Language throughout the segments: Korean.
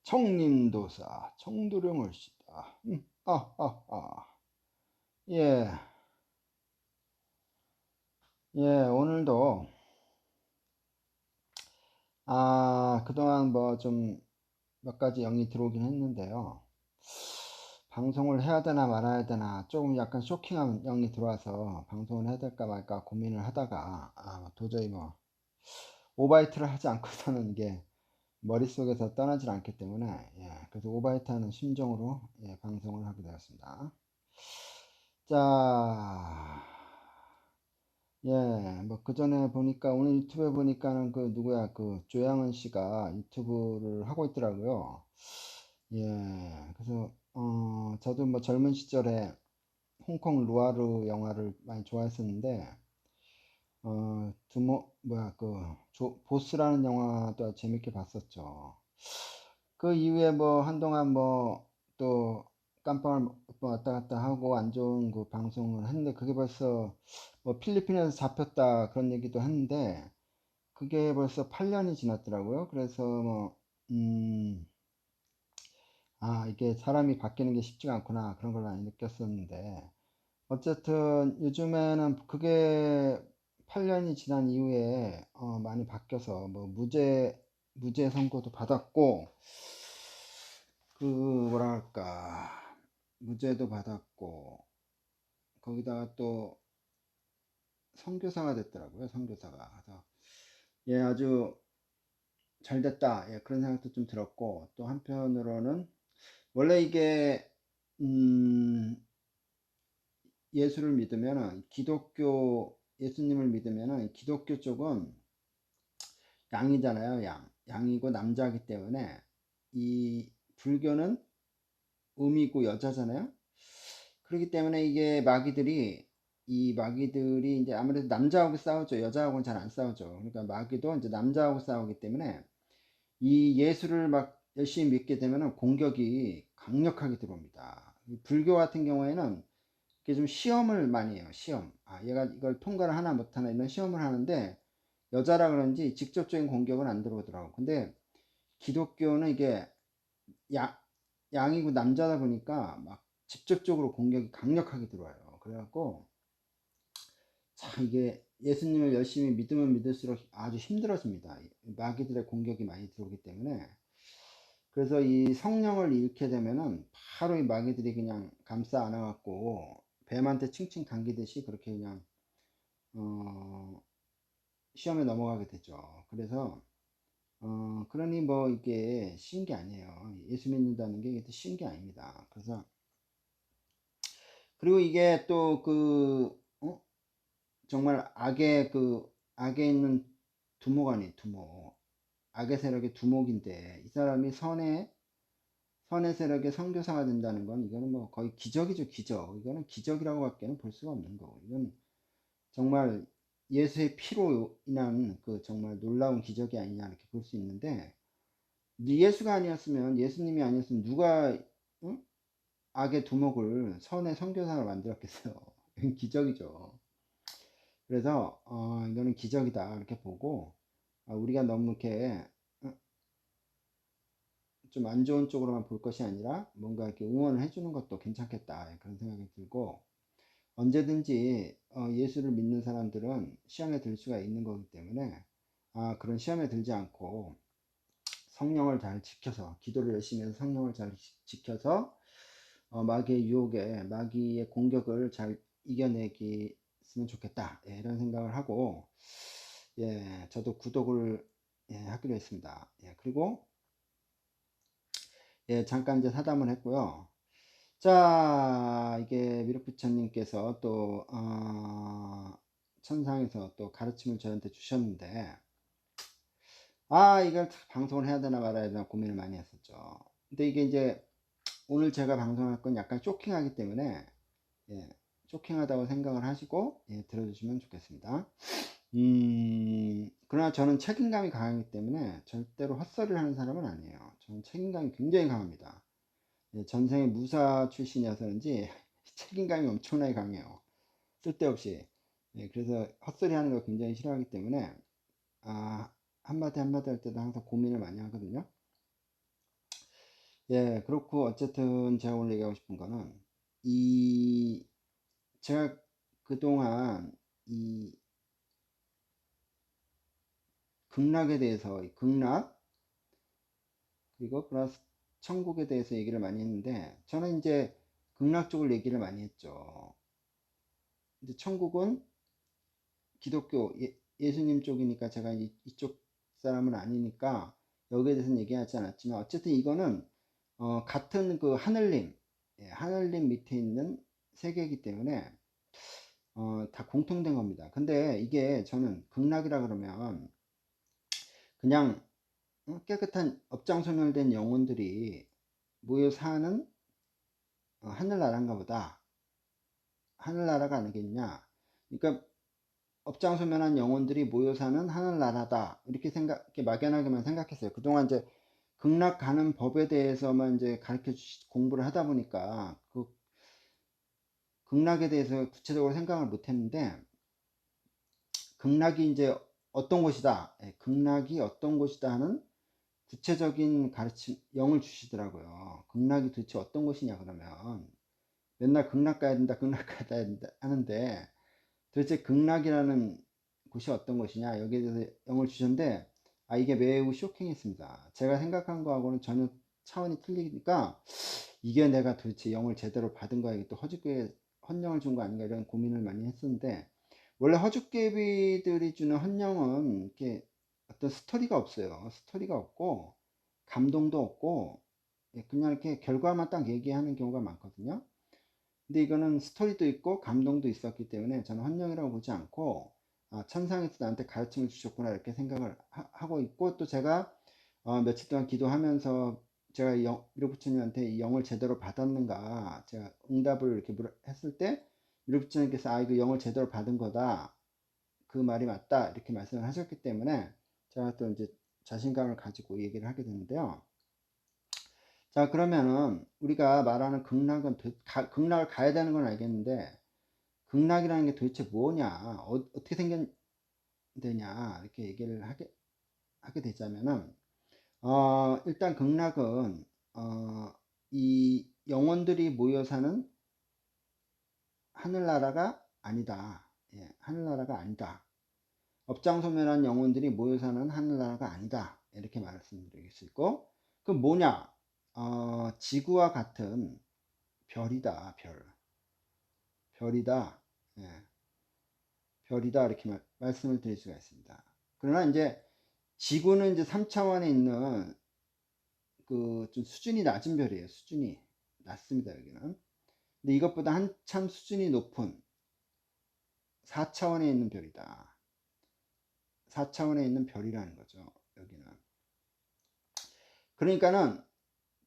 청림도사 청도령을시다. 예, 오늘도 그동안 뭐 좀 몇 가지 영이 들어오긴 했는데요. 방송을 해야 되나 말아야 되나 조금 약간 쇼킹한 영이 들어와서 방송을 해야 될까 말까 고민을 하다가 도저히 뭐 오바이트를 하지 않고서는 이게 머릿속에서 떠나질 않기 때문에 그래서 오바이트 하는 심정으로 방송을 하게 되었습니다. 자, 뭐 그 전에 보니까 오늘 유튜브에 보니까는 그 누구야 그 조양은 씨가 유튜브를 하고 있더라고요. 그래서 저도 뭐 젊은 시절에 홍콩 루아르 영화를 많이 좋아했었는데 보스라는 영화도 재밌게 봤었죠. 그 이후에 뭐 한동안 뭐 또 깜빵을 왔다 갔다 하고 안 좋은 그 방송을 했는데 그게 벌써 뭐 필리핀에서 잡혔다 그런 얘기도 했는데 그게 벌써 8년이 지났더라고요. 그래서 뭐 이게 사람이 바뀌는 게 쉽지가 않구나 그런 걸 많이 느꼈었는데 어쨌든 요즘에는 그게 8년이 지난 이후에 많이 바뀌어서 뭐 무죄 선고도 받았고 그 뭐랄까 무죄도 받았고 거기다가 또 선교사가 됐더라고요. 선교사가. 그래서 아주 잘 됐다 그런 생각도 좀 들었고 또 한편으로는 원래 이게 예수를 믿으면은 예수님을 믿으면은 기독교 쪽은 양이잖아요. 양이고 남자이기 때문에 이 불교는 음이고 여자잖아요. 그렇기 때문에 이게 마귀들이 이제 아무래도 남자하고 싸우죠. 여자하고는 잘 안 싸우죠. 그러니까 마귀도 이제 남자하고 싸우기 때문에 이 예수를 막 열심히 믿게 되면은 공격이 강력하게 들어옵니다. 불교 같은 경우에는 이게 좀 시험을 많이 해요. 시험. 얘가 이걸 통과를 하나 못하나 이런 시험을 하는데 여자라 그런지 직접적인 공격은 안 들어오더라고. 근데 기독교는 이게 양이고 남자다 보니까 막 직접적으로 공격이 강력하게 들어와요. 그래갖고 이게 예수님을 열심히 믿으면 믿을수록 아주 힘들어집니다. 마귀들의 공격이 많이 들어오기 때문에. 그래서 이 성령을 잃게 되면은 바로 이 마귀들이 그냥 감싸 안아갖고 뱀한테 칭칭 당기듯이 그렇게 그냥 시험에 넘어가게 되죠. 그래서 그러니 뭐 이게 쉬운 게 아니에요. 예수 믿는다는 게 쉬운 게 아닙니다. 그래서 그리고 이게 또 정말 악에 있는 두목 아니 두목 악의 세력의 두목인데 이 사람이 선의 세력의 선교사가 된다는 건 이거는 뭐 거의 기적이죠. 기적. 이거는 기적이라고 밖에는 볼 수가 없는 거고 이건 정말 예수의 피로 인한 그 정말 놀라운 기적이 아니냐 이렇게 볼 수 있는데 예수가 아니었으면 예수님이 아니었으면 누가 악의 두목을 선의 선교사를 만들었겠어요. 이건 기적이죠. 그래서 이거는 기적이다 이렇게 보고 우리가 너무 이렇게 좀 안 좋은 쪽으로만 볼 것이 아니라 뭔가 이렇게 응원을 해주는 것도 괜찮겠다 그런 생각이 들고 언제든지 예수를 믿는 사람들은 시험에 들 수가 있는 거기 때문에 그런 시험에 들지 않고 성령을 잘 지켜서 기도를 열심히 해서 성령을 잘 지켜서 마귀의 유혹에 마귀의 공격을 잘 이겨내기으면 좋겠다 이런 생각을 하고 저도 구독을 하기로 했습니다. 그리고 잠깐 이제 사담을 했고요. 자, 이게 미륵부처님께서 또 천상에서 또 가르침을 저한테 주셨는데 이걸 방송을 해야 되나 말아야 되나 고민을 많이 했었죠. 근데 이게 이제 오늘 제가 방송할 건 약간 쇼킹하기 때문에 쇼킹하다고 생각을 하시고 들어주시면 좋겠습니다. 그러나 저는 책임감이 강하기 때문에 절대로 헛소리를 하는 사람은 아니에요. 저는 책임감이 굉장히 강합니다. 전생에 무사 출신이어서 그런지 책임감이 엄청나게 강해요. 쓸데없이. 그래서 헛소리 하는 걸 굉장히 싫어하기 때문에 한마디 한마디 할 때도 항상 고민을 많이 하거든요. 예, 그렇고 어쨌든 제가 오늘 얘기하고 싶은 거는 이 제가 그동안 이 극락에 대해서 이 극락 그리고 플러스 천국에 대해서 얘기를 많이 했는데 저는 이제 극락 쪽을 얘기를 많이 했죠. 이제 천국은 기독교 예수님 쪽이니까 제가 이쪽 사람은 아니니까 여기에 대해서는 얘기하지 않았지만 어쨌든 이거는 같은 그 하늘님 하늘님 밑에 있는 세계이기 때문에 다 공통된 겁니다. 근데 이게 저는 극락이라 그러면 그냥 깨끗한 업장소멸된 영혼들이 모여 사는 하늘나라인가 보다. 하늘나라가 아니겠냐. 그러니까 업장소멸한 영혼들이 모여 사는 하늘나라다. 이렇게 이렇게 막연하게만 생각했어요. 그동안 이제 극락 가는 법에 대해서만 이제 공부를 하다 보니까 그 극락에 대해서 구체적으로 생각을 못 했는데 극락이 이제 어떤 곳이다. 극락이 어떤 곳이다 하는 구체적인 가르침, 영을 주시더라고요. 극락이 도대체 어떤 곳이냐 그러면 맨날 극락 가야 된다, 극락 가야 된다 하는데 도대체 극락이라는 곳이 어떤 곳이냐 여기에 대해서 영을 주셨는데 이게 매우 쇼킹했습니다. 제가 생각한 거하고는 전혀 차원이 틀리니까 이게 내가 도대체 영을 제대로 받은 거야 이게 또 허주께 헌령을 준 거 아닌가 이런 고민을 많이 했었는데 원래 허주깨비들이 주는 헌령은 이렇게 어떤 스토리가 없어요. 스토리가 없고 감동도 없고 그냥 이렇게 결과만 딱 얘기하는 경우가 많거든요. 근데 이거는 스토리도 있고 감동도 있었기 때문에 저는 헌령이라고 보지 않고 천상에서 나한테 가르침을 주셨구나 이렇게 생각을 하고 있고 또 제가 며칠 동안 기도하면서 제가 미륵부처님한테 영을 제대로 받았는가 제가 응답을 이렇게 했을 때 미륵부처님께서 이거 영을 제대로 받은 거다 그 말이 맞다 이렇게 말씀을 하셨기 때문에 제가 또 이제 자신감을 가지고 얘기를 하게 되는데요. 자 그러면은 우리가 말하는 극락은 극락을 가야 되는 건 알겠는데 극락이라는 게 도대체 뭐냐 어떻게 생겼느냐 이렇게 얘기를 하게 되자면은 일단 극락은 이 영혼들이 모여 사는 하늘나라가 아니다. 예, 하늘나라가 아니다. 업장소멸한 영혼들이 모여 사는 하늘나라가 아니다. 이렇게 말씀드릴 수 있고 그 뭐냐 지구와 같은 별이다. 별이다. 예, 별이다. 이렇게 말씀을 드릴 수가 있습니다. 그러나 이제 지구는 이제 3차원에 있는 그 좀 수준이 낮은 별이에요. 수준이 낮습니다. 여기는. 근데 이것보다 한참 수준이 높은 4차원에 있는 별이다. 4차원에 있는 별이라는 거죠. 여기는. 그러니까는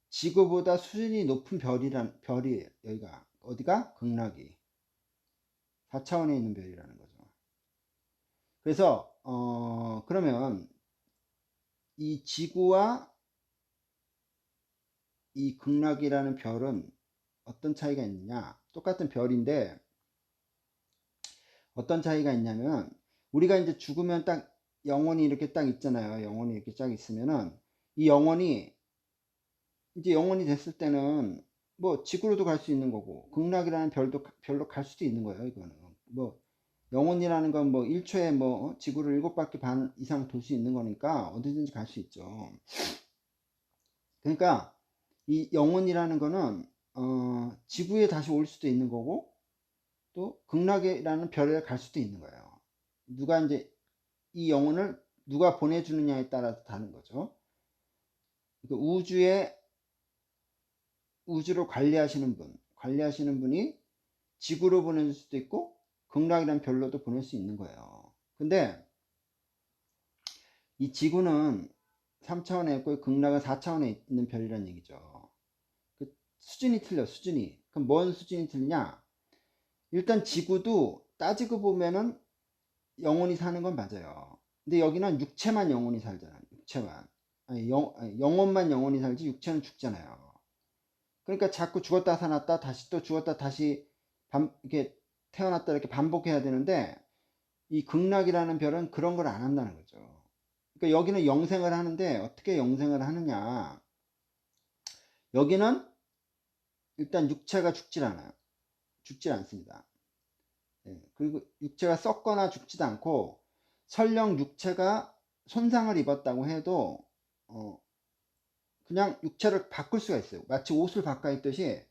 지구보다 수준이 높은 별이에요. 여기가 어디가? 극락이 4차원에 있는 별이라는 거죠. 그래서 그러면 이 지구와 이 극락이라는 별은 어떤 차이가 있느냐? 똑같은 별인데 어떤 차이가 있냐면 우리가 이제 죽으면 딱 영혼이 이렇게 딱 있잖아요. 영혼이 이렇게 딱 있으면은 이 영혼이 이제 영혼이 됐을 때는 뭐 지구로도 갈 수 있는 거고 극락이라는 별로 갈 수도 있는 거예요. 이거는 뭐 영혼이라는 건 뭐 1초에 뭐 지구를 7바퀴 반 이상 돌 수 있는 거니까 어디든지 갈 수 있죠. 그러니까 이 영혼이라는 거는 지구에 다시 올 수도 있는 거고 또 극락이라는 별에 갈 수도 있는 거예요. 누가 이제 이 영혼을 누가 보내주느냐에 따라서 다른 거죠. 그러니까 우주를 관리하시는 분이 지구로 보내줄 수도 있고 극락이란 별로도 보낼 수 있는 거예요. 근데 이 지구는 3차원에 있고 극락은 4차원에 있는 별이라는 얘기죠. 그 수준이 틀려, 수준이. 그럼 뭔 수준이 틀리냐? 일단 지구도 따지고 보면은 영혼이 사는 건 맞아요. 근데 여기는 육체만 영혼이 살잖아요. 육체만. 영혼만 영혼이 살지 육체는 죽잖아요. 그러니까 자꾸 죽었다 살았다 다시 또 죽었다 다시 이렇게 태어났다 이렇게 반복해야 되는데 이 극락이라는 별은 그런 걸 안 한다는 거죠. 그러니까 여기는 영생을 하는데 어떻게 영생을 하느냐? 여기는 일단 육체가 죽질 않아요. 죽질 않습니다. 예, 그리고 육체가 썩거나 죽지도 않고, 설령 육체가 손상을 입었다고 해도 그냥 육체를 바꿀 수가 있어요. 마치 옷을 바꿔 입듯이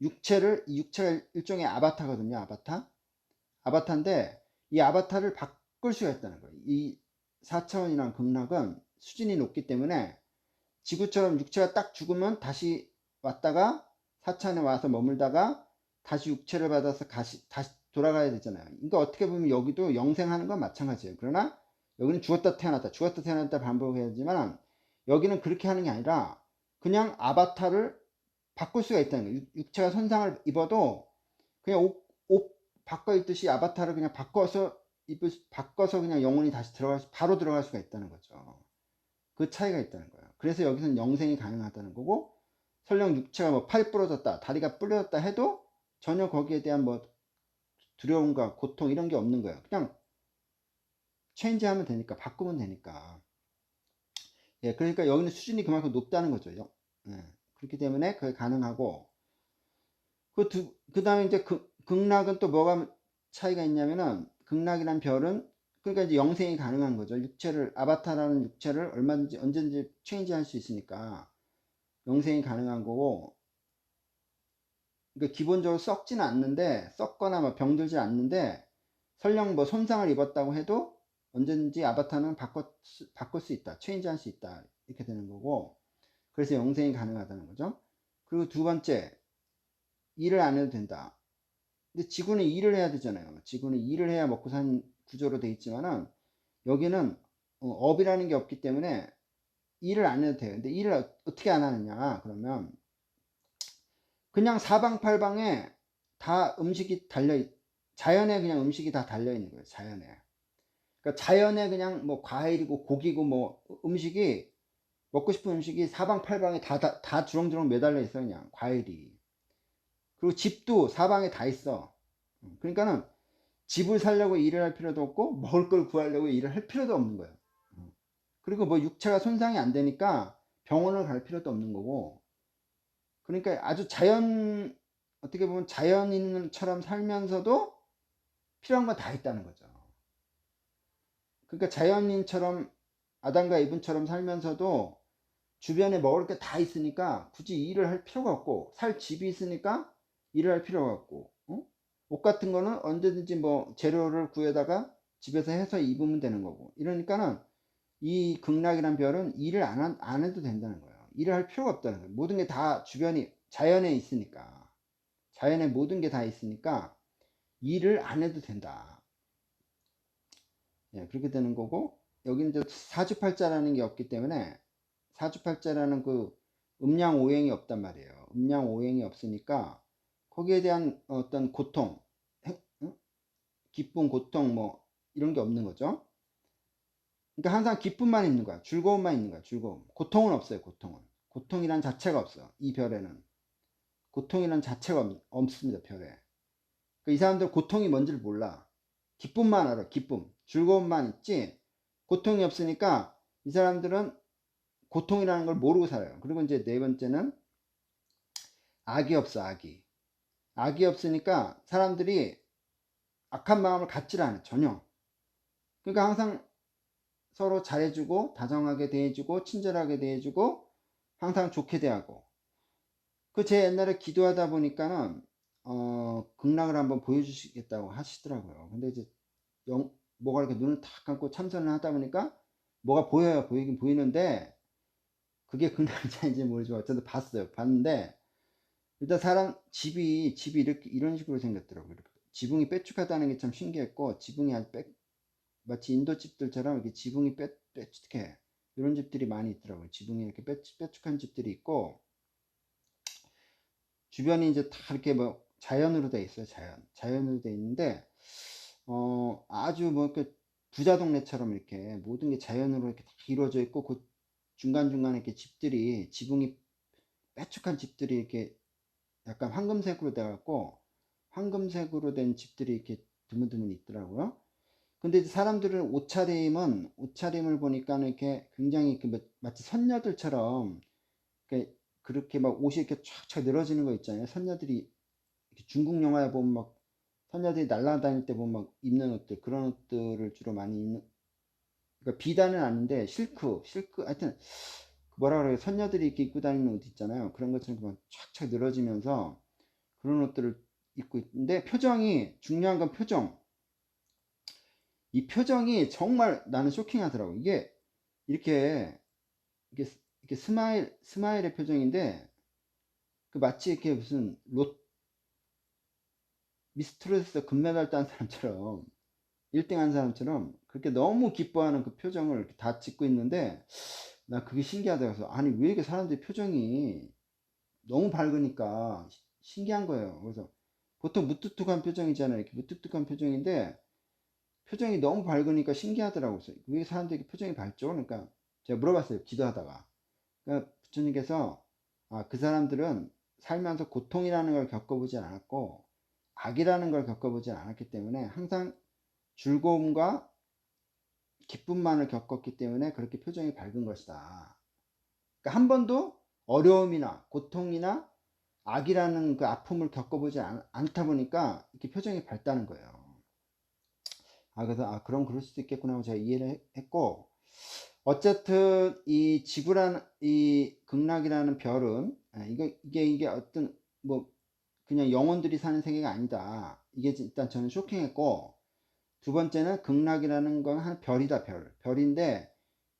이 육체가 일종의 아바타거든요. 아바타인데 이 아바타를 바꿀 수가 있다는 거예요. 이 4차원이란 극락은 수준이 높기 때문에 지구처럼 육체가 딱 죽으면 다시 왔다가 4차원에 와서 머물다가 다시 육체를 받아서 다시 돌아가야 되잖아요. 그러니까 어떻게 보면 여기도 영생하는 건 마찬가지예요. 그러나 여기는 죽었다 태어났다 반복해야 되지만, 여기는 그렇게 하는 게 아니라 그냥 아바타를 바꿀 수가 있다는 거예요. 육체가 손상을 입어도 그냥 옷 바꿔 입듯이 아바타를 그냥 바꿔서 그냥 영혼이 다시 바로 들어갈 수가 있다는 거죠. 그 차이가 있다는 거예요. 그래서 여기서는 영생이 가능하다는 거고, 설령 육체가 뭐 팔이 부러졌다, 다리가 부러졌다 해도 전혀 거기에 대한 뭐 두려움과 고통 이런 게 없는 거예요. 그냥 체인지하면 되니까, 바꾸면 되니까. 예, 그러니까 여기는 수준이 그만큼 높다는 거죠. 예, 그렇기 때문에 그게 가능하고, 그 다음에 이제 극락은 또 뭐가 차이가 있냐면은, 극락이란 별은 그러니까 이제 영생이 가능한 거죠. 아바타라는 육체를 얼마든지 언제든지 체인지할 수 있으니까 영생이 가능한 거고, 그러니까 기본적으로 썩거나 뭐 병들지 않는데, 설령 뭐 손상을 입었다고 해도 언제든지 아바타는 바꿀 수 있다, 체인지할 수 있다, 이렇게 되는 거고, 그래서 영생이 가능하다는 거죠. 그리고 두 번째, 일을 안 해도 된다. 근데 지구는 일을 해야 되잖아요. 지구는 일을 해야 먹고 사는 구조로 돼 있지만은, 여기는 업이라는 게 없기 때문에 일을 안 해도 돼요. 근데 일을 어떻게 안 하느냐 그러면, 그냥 사방팔방에 다 음식이 자연에 그냥 음식이 다 달려 있는 거예요. 자연에. 그러니까 자연에 그냥 뭐 과일이고 고기고 뭐 음식이, 먹고 싶은 음식이 사방팔방에 다 주렁주렁 매달려 있어. 그냥 과일이. 그리고 집도 사방에 다 있어. 그러니까는 집을 살려고 일을 할 필요도 없고, 먹을 걸 구하려고 일을 할 필요도 없는 거예요. 그리고 뭐 육체가 손상이 안 되니까 병원을 갈 필요도 없는 거고, 그러니까 아주 어떻게 보면 자연인처럼 살면서도 필요한 건 다 있다는 거죠. 그러니까 자연인처럼, 아담과 이브처럼 살면서도 주변에 먹을 게 다 있으니까 굳이 일을 할 필요가 없고, 살 집이 있으니까 일을 할 필요가 없고, 옷 같은 거는 언제든지 뭐 재료를 구해다가 집에서 해서 입으면 되는 거고, 이러니까는 이 극락이란 별은 일을 안 해도 된다는 거예요. 일을 할 필요가 없다는 거예요. 모든 게 다 주변이 자연에 있으니까. 자연에 모든 게 다 있으니까 일을 안 해도 된다. 예, 그렇게 되는 거고, 여기는 이제 사주팔자라는 게 없기 때문에, 사주팔자라는 그 음양오행이 없단 말이에요. 음양오행이 없으니까 거기에 대한 어떤 고통, 기쁨, 고통 뭐 이런 게 없는 거죠. 그러니까 항상 기쁨만 있는 거야. 즐거움만 있는 거야. 즐거움. 고통은 없어요. 고통이란 자체가 없어. 이 별에는 고통이란 자체가 없습니다. 별에. 그러니까 이 사람들 고통이 뭔지를 몰라. 기쁨만 알아. 기쁨, 즐거움만 있지, 고통이 없으니까 이 사람들은 고통이라는 걸 모르고 살아요. 그리고 이제 네 번째는 악이 없어. 악이 없으니까 사람들이 악한 마음을 갖지를 않아. 전혀. 그러니까 항상 서로 잘해주고, 다정하게 대해주고, 친절하게 대해주고, 항상 좋게 대하고. 제 옛날에 기도하다 보니까는 극락을 한번 보여주시겠다고 하시더라고요. 근데 이제 뭐가 이렇게 눈을 탁 감고 참선을 하다 보니까 뭐가 보이긴 보이는데, 그게 극락인지 아닌지 모르지만 어쨌든 봤는데, 일단 집이 이렇게 이런 식으로 생겼더라고요. 이렇게. 지붕이 빼쭉하다는 게 참 신기했고, 지붕이 마치 인도 집들처럼 이렇게 지붕이 빼쭉해. 이런 집들이 많이 있더라고요. 지붕이 이렇게 빼쭉한 집들이 있고, 주변이 이제 다 이렇게 뭐 자연으로 돼 있어요. 자연으로 돼 있는데, 아주 뭐 이렇게 부자 동네처럼 이렇게 모든 게 자연으로 이렇게 다 이루어져 있고, 그 중간중간에 이렇게 지붕이 빼쭉한 집들이 이렇게 약간 황금색으로 돼갖고, 황금색으로 된 집들이 이렇게 드문드문 있더라고요. 근데 이제 사람들은 옷차림을 보니까 이렇게 굉장히 마치 선녀들처럼, 그렇게 막 옷이 이렇게 촥촥 늘어지는 거 있잖아요. 선녀들이 중국 영화에 보면 막 선녀들이 날아다닐 때 보면 막 입는 옷들, 그런 옷들을 주로 많이 입는, 그러니까 비단은 아닌데 실크 하여튼 뭐라 그래요, 선녀들이 이렇게 입고 다니는 옷 있잖아요. 그런 것처럼 막 촥촥 늘어지면서 그런 옷들을 입고 있는데, 표정이 중요한 건 표정. 이 표정이 정말 나는 쇼킹하더라고. 이게 이렇게 이게 이렇게 스마일의 표정인데, 그 마치 이렇게 무슨 미스트롯에서 금메달 딴 사람처럼, 1등 한 사람처럼 그렇게 너무 기뻐하는 그 표정을 이렇게 다 찍고 있는데, 나 그게 신기하다. 그래서 아니 왜 이렇게 사람들이 표정이 너무 밝으니까 신기한 거예요. 그래서 보통 무뚝뚝한 표정이잖아요. 이렇게 무뚝뚝한 표정인데 표정이 너무 밝으니까 신기하더라고요. 그래서 왜 사람들이 표정이 밝죠? 그러니까 제가 물어봤어요, 기도하다가. 그러니까 부처님께서 그 사람들은 살면서 고통이라는 걸 겪어보지 않았고 악이라는 걸 겪어보지 않았기 때문에 항상 즐거움과 기쁨만을 겪었기 때문에 그렇게 표정이 밝은 것이다. 그러니까 한 번도 어려움이나 고통이나 악이라는 그 아픔을 겪어보지 않다 보니까 이렇게 표정이 밝다는 거예요. 그래서 그럼 그럴 수도 있겠구나 하고 제가 이해를 했고, 어쨌든 이 지구라는 이 극락이라는 별은 이게 어떤 뭐 그냥 영혼들이 사는 세계가 아니다. 이게 일단 저는 쇼킹했고, 두 번째는 극락이라는 건 한 별이다. 별인데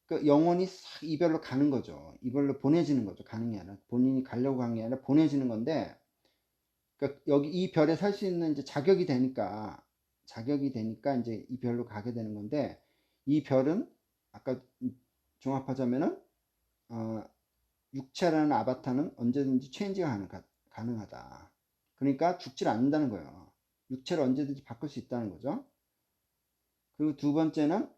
그 영혼이 싹 이별로 가는 거죠. 이별로 보내지는 거죠. 가는 게 아니라 본인이 가려고 한 게 아니라 보내지는 건데, 그러니까 여기 이 별에 살 수 있는 이제 자격이 되니까 이제 이 별로 가게 되는 건데, 이 별은 아까 종합하자면은 어, 육체라는 아바타는 언제든지 체인지가 가능하다. 그러니까 죽질 않는다는 거예요. 육체를 언제든지 바꿀 수 있다는 거죠. 그리고 두 번째는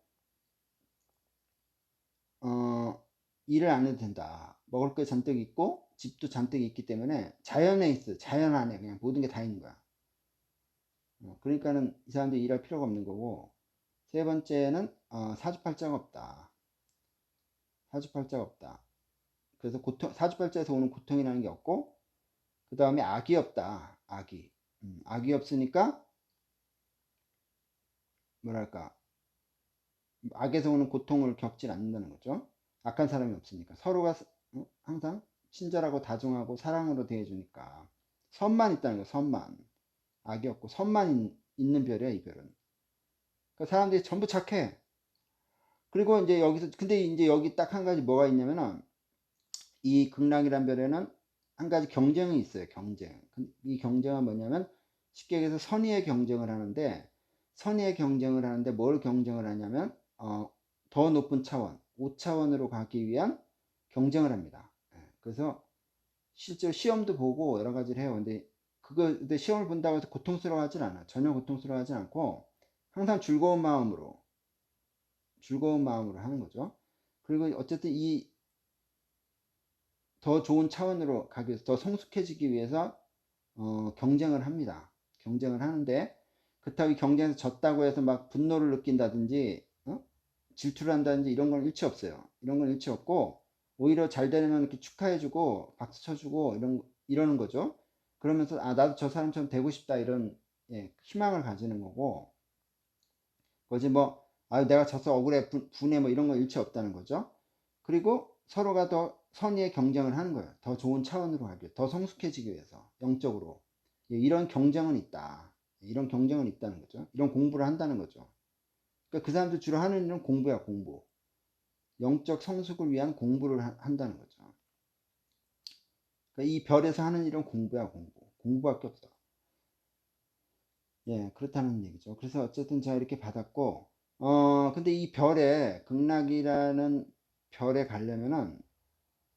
일을 안 해도 된다. 먹을 게 잔뜩 있고 집도 잔뜩 있기 때문에 자연에 있어. 자연 안에 그냥 모든 게 다 있는 거야. 그러니까는 이 사람들이 일할 필요가 없는 거고, 세 번째는 사주팔자가 없다. 사주팔자가 없다. 그래서 사주팔자에서 오는 고통이라는 게 없고, 그 다음에 악이 없다. 악이 없으니까 뭐랄까, 악에서 오는 고통을 겪질 않는다는 거죠. 악한 사람이 없으니까 서로가 항상 친절하고 다정하고 사랑으로 대해주니까 선만 있다는 거예요. 선만. 악이 없고 선만 있는 별이야, 이 별은. 그러니까 사람들이 전부 착해. 그리고 이제 여기서 근데 이제 여기 딱 한 가지 뭐가 있냐면은, 이 극락이란 별에는 한 가지 경쟁이 있어요. 경쟁. 이 경쟁은 뭐냐면, 쉽게 얘기해서 선의의 경쟁을 하는데, 뭘 경쟁을 하냐면 더 높은 차원, 5차원으로 가기 위한 경쟁을 합니다. 그래서 실제로 시험도 보고 여러 가지를 해요. 근데 시험을 본다고 해서 고통스러워하진 않아. 전혀 고통스러워하진 않고 항상 즐거운 마음으로 하는 거죠. 그리고 어쨌든 이 더 좋은 차원으로 가기 위해서, 더 성숙해지기 위해서 경쟁을 합니다. 경쟁을 하는데, 그렇다고 이 경쟁에서 졌다고 해서 막 분노를 느낀다든지 질투를 한다든지 이런 건 일체 없어요. 이런 건 일체 없고, 오히려 잘 되면 이렇게 축하해주고 박수 쳐주고 이러는 거죠. 그러면서 나도 저 사람처럼 되고 싶다, 이런 희망을 가지는 거고, 거지 뭐 내가 져서 억울해 분해 뭐 이런 거 일체 없다는 거죠. 그리고 서로가 더 선의의 경쟁을 하는 거예요. 더 좋은 차원으로 가기 위해, 더 성숙해지기 위해서 영적으로. 이런 경쟁은 있다. 이런 경쟁은 있다는 거죠. 이런 공부를 한다는 거죠. 그러니까 그 사람들 주로 하는 일은 공부야, 공부. 영적 성숙을 위한 공부를 한다는 거죠. 그러니까 이 별에서 하는 일은 공부야, 공부. 공부밖에 없어. 그렇다는 얘기죠. 그래서 어쨌든 제가 이렇게 받았고, 근데 이 극락이라는 별에 가려면은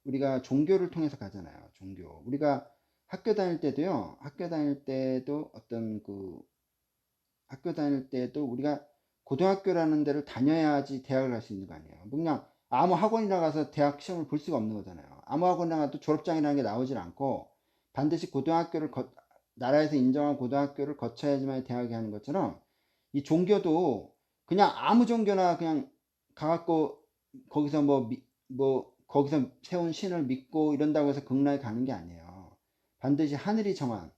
우리가 종교를 통해서 가잖아요. 종교. 우리가 학교 다닐 때도 우리가 고등학교라는 데를 다녀야지 대학을 갈 수 있는 거 아니에요. 뭐 그냥 아무 학원이나 가서 대학 시험을 볼 수가 없는 거잖아요. 아무 학원이나 가도 졸업장이라는 게 나오질 않고, 반드시 나라에서 인정한 고등학교를 거쳐야지만 대학에 하는 것처럼, 이 종교도 그냥 아무 종교나 그냥 가갖고 거기서 뭐 거기서 세운 신을 믿고 이런다고 해서 극락에 가는 게 아니에요. 반드시 하늘이 정한,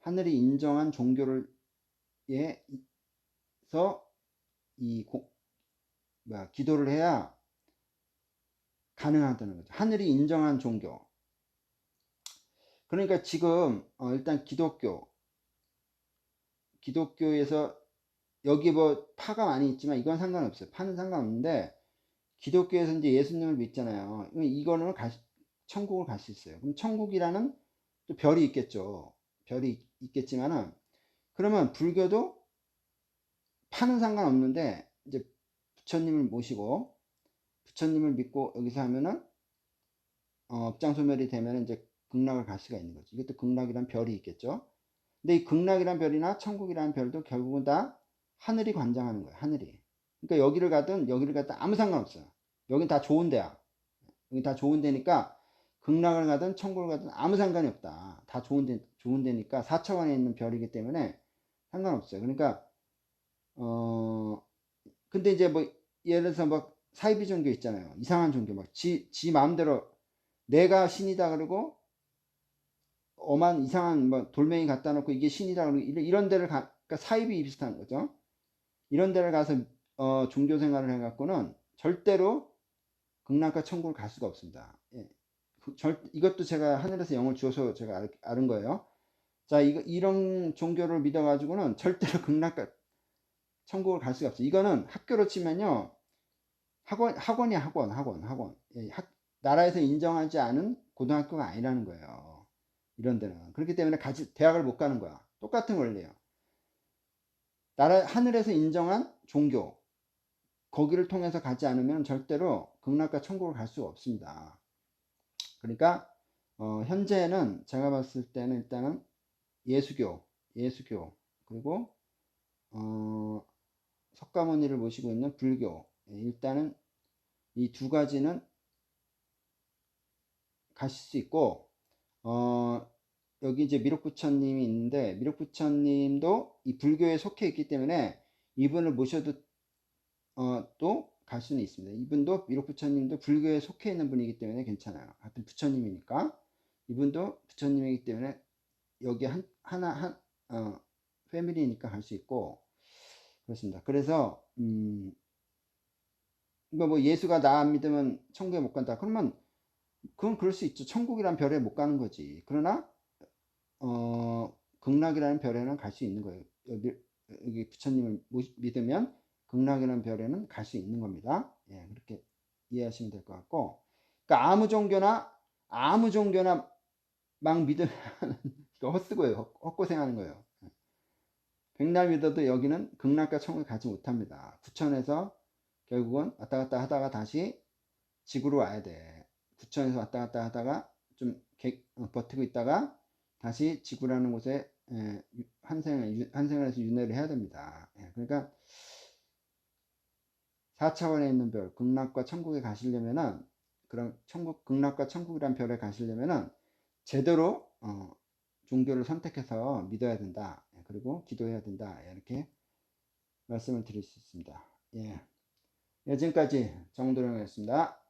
하늘이 인정한 종교를 에서 기도를 해야 가능하다는 거죠. 하늘이 인정한 종교. 그러니까 지금 일단 기독교에서 여기 뭐 파가 많이 있지만 이건 상관없어요. 파는 상관없는데 기독교에서 이제 예수님을 믿잖아요. 이거는 천국을 갈 수 있어요. 그럼 천국이라는 또 별이 있겠죠. 별이 있겠지만은 그러면 불교도 파는 상관없는데 이제 부처님을 모시고 부처님을 믿고 여기서 하면은 업장소멸이 되면 이제 극락을 갈 수가 있는 거죠. 이것도 극락이란 별이 있겠죠. 근데 이 극락이란 별이나 천국이라는 별도 결국은 다 하늘이 관장하는 거예요. 하늘이. 그러니까 여기를 가든 여기를 가든 아무 상관없어요. 여긴 다 좋은 데야. 여기 다 좋은 데니까 극락을 가든 천국을 가든 아무 상관이 없다. 다 좋은 데니까 4차원에 있는 별이기 때문에 상관없어요. 그러니까 근데 이제 뭐 예를 들어서 막 사이비 종교 있잖아요. 이상한 종교 막 지 마음대로 내가 신이다 그러고 엄한 이상한 뭐 돌멩이 갖다 놓고 이게 신이다 그러고 이런 데를 그러니까 사이비 비슷한 거죠. 이런 데를 가서 종교 생활을 해갖고는 절대로 극락과 천국을 갈 수가 없습니다. 예. 이것도 제가 하늘에서 영을 주어서 제가 알은 거예요. 자, 이런 종교를 믿어가지고는 절대로 극락과 천국을 갈 수가 없어요. 이거는 학교로 치면요. 학원이야, 학원. 예, 나라에서 인정하지 않은 고등학교가 아니라는 거예요. 이런 데는. 그렇기 때문에 대학을 못 가는 거야. 똑같은 원리예요. 하늘에서 인정한 종교. 거기를 통해서 가지 않으면 절대로 극락과 천국을 갈 수가 없습니다. 그러니까, 현재는 제가 봤을 때는 일단은 예수교, 그리고, 석가모니를 모시고 있는 불교. 일단은 이 두 가지는 가실 수 있고, 여기 이제 미륵부처님이 있는데, 미륵부처님도 이 불교에 속해 있기 때문에 이분을 모셔도, 또 갈 수는 있습니다. 이분도, 미륵부처님도 불교에 속해 있는 분이기 때문에 괜찮아요. 하여튼 부처님이니까. 이분도 부처님이기 때문에 여기 패밀리니까 갈 수 있고, 그렇습니다. 그래서, 이거 뭐 예수가 나 안 믿으면 천국에 못 간다. 그러면 그건 그럴 수 있죠. 천국이란 별에 못 가는 거지. 그러나 극락이라는 별에는 갈 수 있는 거예요. 여기 부처님을 믿으면 극락이라는 별에는 갈 수 있는 겁니다. 예, 그렇게 이해하시면 될 것 같고, 그러니까 아무 종교나 막 믿으면 헛쓰고요. 헛고생하는 거예요. 백날 믿어도 여기는 극락과 천국에 가지 못합니다. 부천에서 결국은 왔다 갔다 하다가 다시 지구로 와야 돼. 부천에서 왔다 갔다 하다가 좀 버티고 있다가 다시 지구라는 곳에 환생을 해서 윤회를 해야 됩니다. 그러니까 4차원에 있는 별, 극락과 천국에 가시려면은, 그런 극락과 천국이란 별에 가시려면은 제대로 종교를 선택해서 믿어야 된다. 그리고 기도해야 된다. 이렇게 말씀을 드릴 수 있습니다. 예. 지금까지 정도령이었습니다.